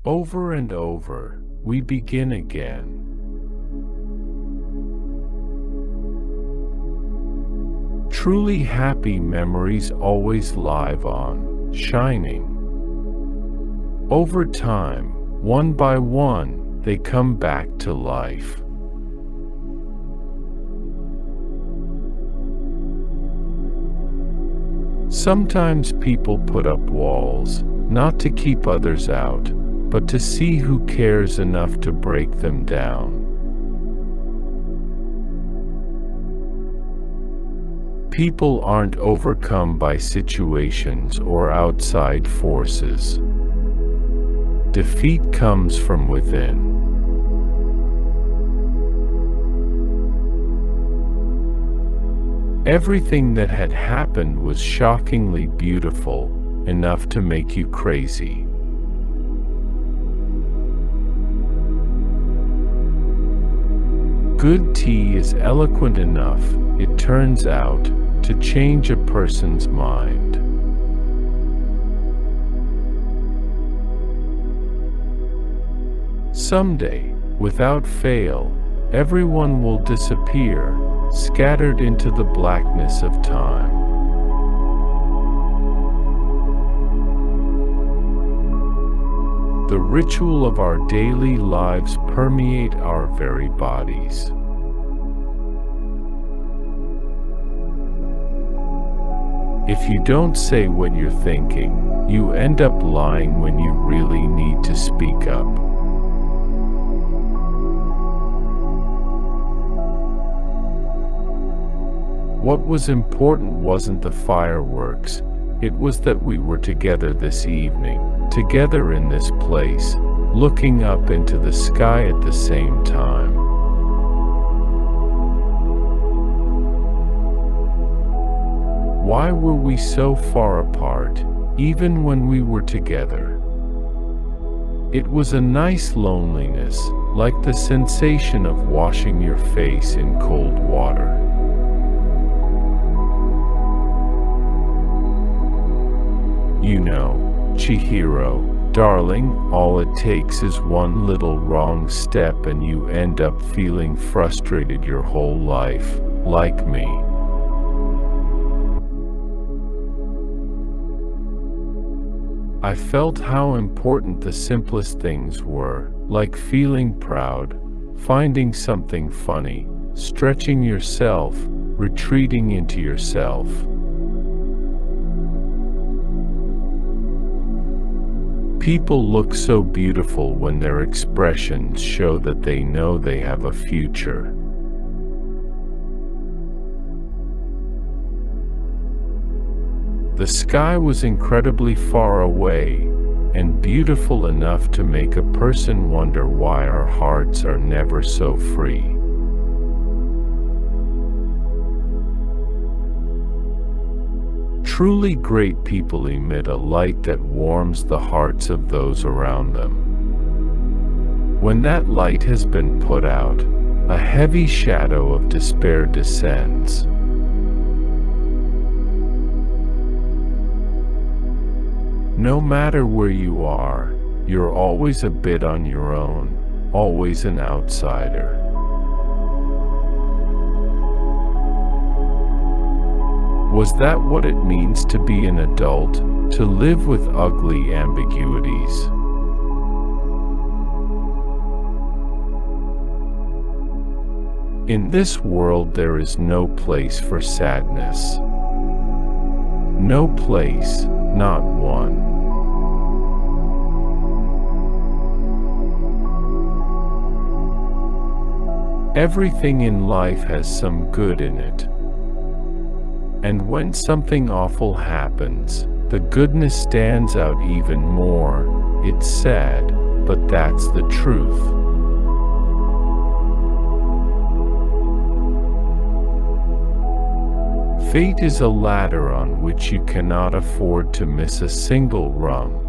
Over and over, we begin again. Truly happy memories always live on, shining. Over time, one by one, they come back to life. Sometimes people put up walls, not to keep others out, but to see who cares enough to break them down. People aren't overcome by situations or outside forces. Defeat comes from within. Everything that had happened was shockingly beautiful, enough to make you crazy. Good tea is eloquent enough, it turns out, to change a person's mind. Someday, without fail, everyone will disappear, scattered into the blackness of time. The ritual of our daily lives permeate our very bodies. If you don't say what you're thinking, you end up lying when you really need to speak up. What was important wasn't the fireworks, it was that we were together this evening, together in this place, looking up into the sky at the same time. Why were we so far apart, even when we were together? It was a nice loneliness, like the sensation of washing your face in cold water. You know, Chihiro, darling, all it takes is one little wrong step and you end up feeling frustrated your whole life, like me. I felt how important the simplest things were, like feeling proud, finding something funny, stretching yourself, retreating into yourself. People look so beautiful when their expressions show that they know they have a future. The sky was incredibly far away, and beautiful enough to make a person wonder why our hearts are never so free. Truly great people emit a light that warms the hearts of those around them. When that light has been put out, a heavy shadow of despair descends. No matter where you are, you're always a bit on your own, always an outsider. Was that what it means to be an adult, to live with ugly ambiguities? In this world there is no place for sadness. No place, not one. Everything in life has some good in it. And when something awful happens, the goodness stands out even more. It's sad, but that's the truth. Fate is a ladder on which you cannot afford to miss a single rung.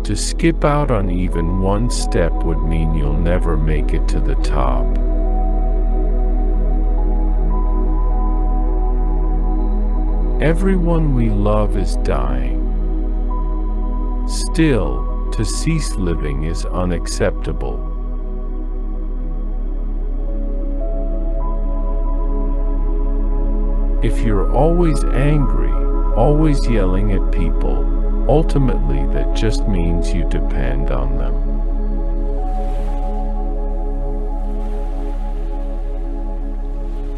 To skip out on even one step would mean you'll never make it to the top. Everyone we love is dying. Still, to cease living is unacceptable. If you're always angry, always yelling at people, ultimately that just means you depend on them.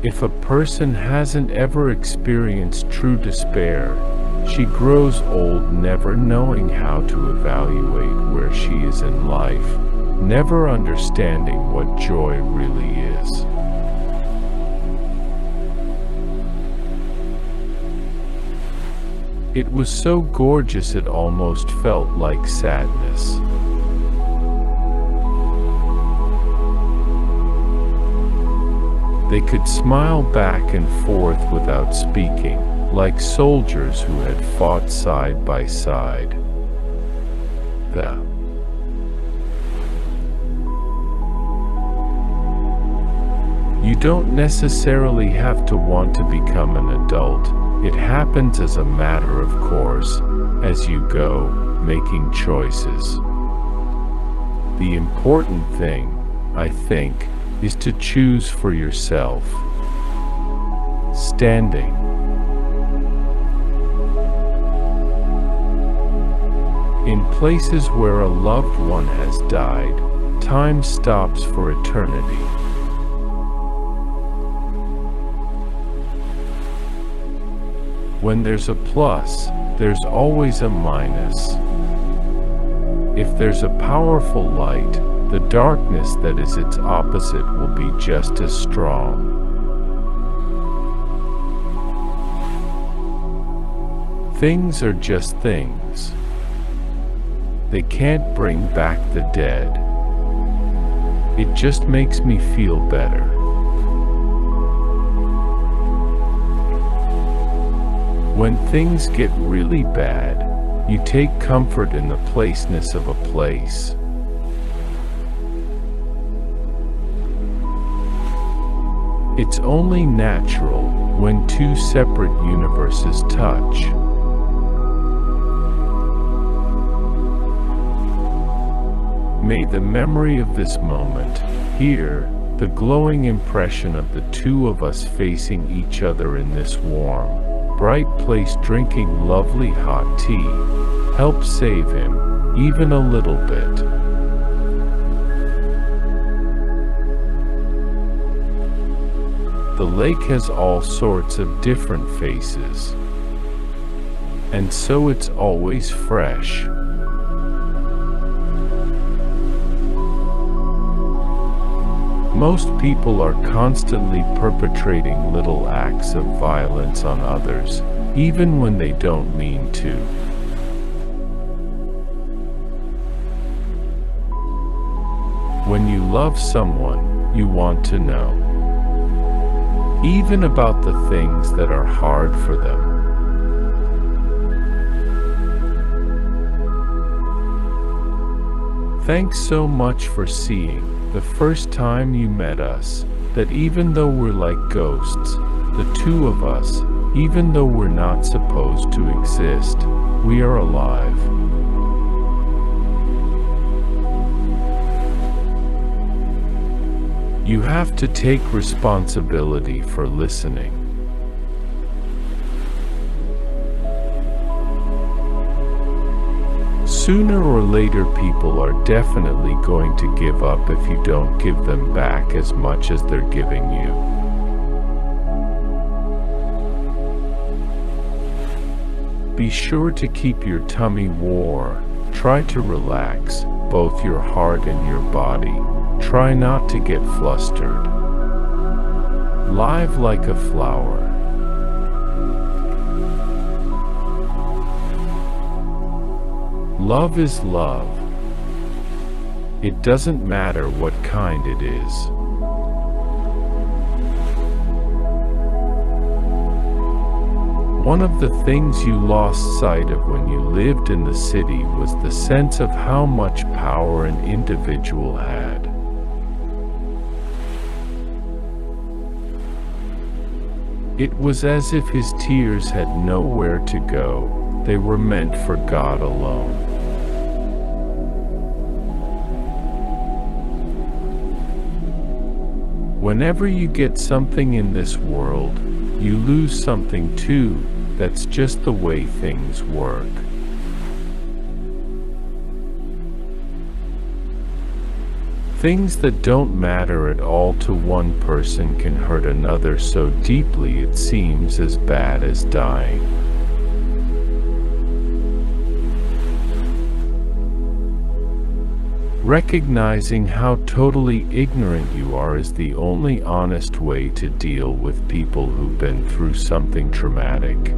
If a person hasn't ever experienced true despair, she grows old never knowing how to evaluate where she is in life, never understanding what joy really is. It was so gorgeous it almost felt like sadness. They could smile back and forth without speaking, like soldiers who had fought side by side. You don't necessarily have to want to become an adult. It happens as a matter of course, as you go, making choices. The important thing, I think, is to choose for yourself. Standing. In places where a loved one has died, time stops for eternity. When there's a plus, there's always a minus. If there's a powerful light, the darkness that is its opposite will be just as strong. Things are just things. They can't bring back the dead. It just makes me feel better. When things get really bad, you take comfort in the placeness of a place. It's only natural when two separate universes touch. May the memory of this moment, here, the glowing impression of the two of us facing each other in this warm, bright place drinking lovely hot tea, help save him, even a little bit. The lake has all sorts of different faces, and so it's always fresh. Most people are constantly perpetrating little acts of violence on others, even when they don't mean to. When you love someone, you want to know. Even about the things that are hard for them. Thanks so much for seeing, the first time you met us, that even though we're like ghosts, the two of us, even though we're not supposed to exist, we are alive. You have to take responsibility for listening. Sooner or later, people are definitely going to give up if you don't give them back as much as they're giving you. Be sure to keep your tummy warm. Try to relax both your heart and your body. Try not to get flustered. Live like a flower. Love is love. It doesn't matter what kind it is. One of the things you lost sight of when you lived in the city was the sense of how much power an individual had. It was as if his tears had nowhere to go. They were meant for God alone. Whenever you get something in this world, you lose something too. That's just the way things work. Things that don't matter at all to one person can hurt another so deeply it seems as bad as dying. Recognizing how totally ignorant you are is the only honest way to deal with people who've been through something traumatic.